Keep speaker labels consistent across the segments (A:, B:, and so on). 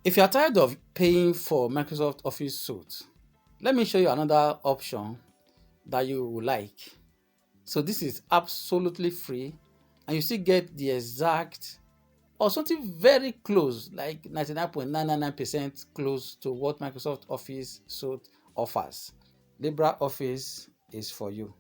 A: If you are tired of paying for Microsoft Office Suite, let me show you another option that you will like. So this is absolutely free and you still get the exact or something very close, like 99.999% close to what Microsoft Office Suite offers. LibreOffice is for you.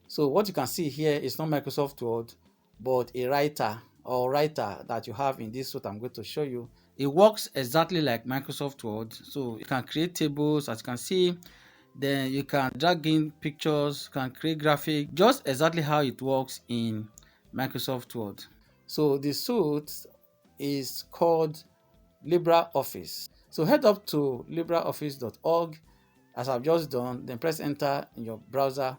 A: So what you can see here is not Microsoft Word, but a writer that you have in this suite I'm going to show you. It works exactly like Microsoft Word. So you can create tables, as you can see. Then you can drag in pictures, can create graphic, just exactly how it works in Microsoft Word. So the suite is called LibreOffice. So head up to LibreOffice.org as I've just done, then press enter in your browser.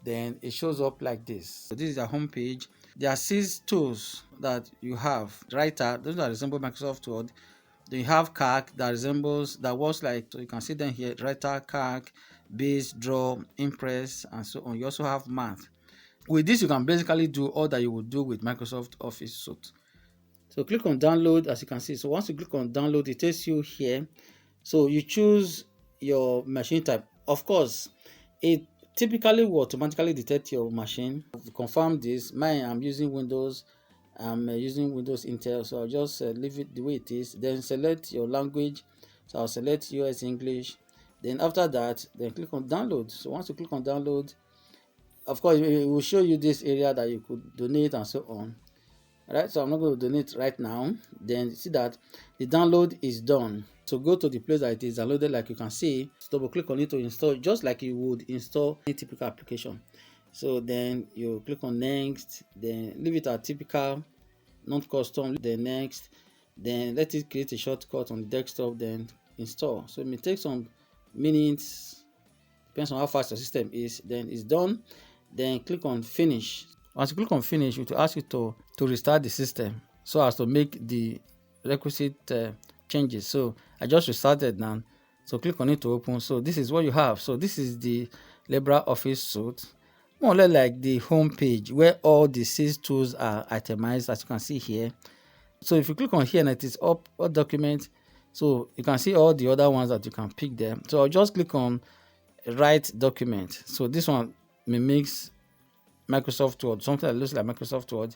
A: Then it shows up like this. So this is the home page. There are 6 tools that you have. Writer, those that resemble Microsoft Word. Then you have calc that works like, so you can see them here, writer, calc, base, draw, impress, and so on. You also have math. With this, you can basically do all that you would do with Microsoft Office Suite. So click on download, as you can see. So once you click on download, it takes you here. So you choose your machine type. Of course, it typically will automatically detect your machine. To confirm this, I'm using Windows. I'm using Windows Intel, so I'll just leave it the way it is. Then select your language. So I'll select US English. Then after that, then click on download. So once you click on download, of course, it will show you this area that you could donate and so on. Alright, so I'm not going to donate right now. Then see that the download is done. So go to the place that it is downloaded, like you can see. Double click on it to install, just like you would install any typical application. So then you click on next, then leave it at typical, not custom, then next, then let it create a shortcut on the desktop, then install. So it may take some minutes, depends on how fast your system is. Then it's done. Then click on finish. Once you click on finish, it will ask you to restart the system so as to make the requisite changes. So I just restarted now. So click on it to open. So this is what you have. So this is the LibreOffice suite, more or less like the home page where all the 6 tools are itemized, as you can see here. So if you click on here and it is up all document, so you can see all the other ones that you can pick there. So I'll just click on write document. So this one mimics Microsoft Word, something that looks like Microsoft Word.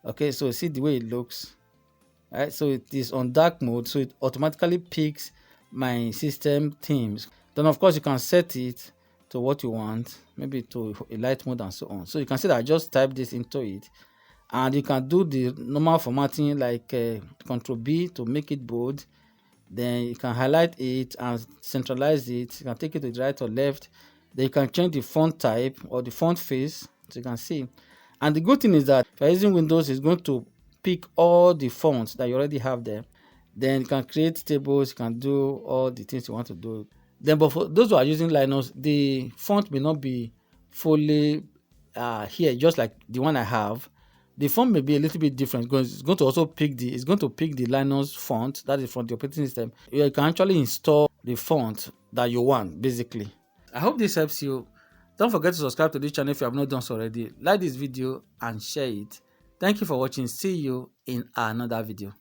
A: Okay, so see the way it looks. All right, so it is on dark mode, so it automatically picks my system themes. Then of course you can set it to what you want, maybe to a light mode and so on. So you can see that I just type this into it, and you can do the normal formatting like Ctrl B to make it bold. Then you can highlight it and centralize it. You can take it to the right or left. Then you can change the font type or the font face, so you can see. And the good thing is that if you're using Windows, it's going to pick all the fonts that you already have there. Then you can create tables, you can do all the things you want to do. Then but for those who are using Linux, the font may not be fully here, just like the one I have. The font may be a little bit different because it's going to also pick the Linux font that is from the operating system. You can actually install the font that you want, basically. I hope this helps you. Don't forget to subscribe to this channel if you have not done so already. Like this video and share it. Thank you for watching. See you in another video.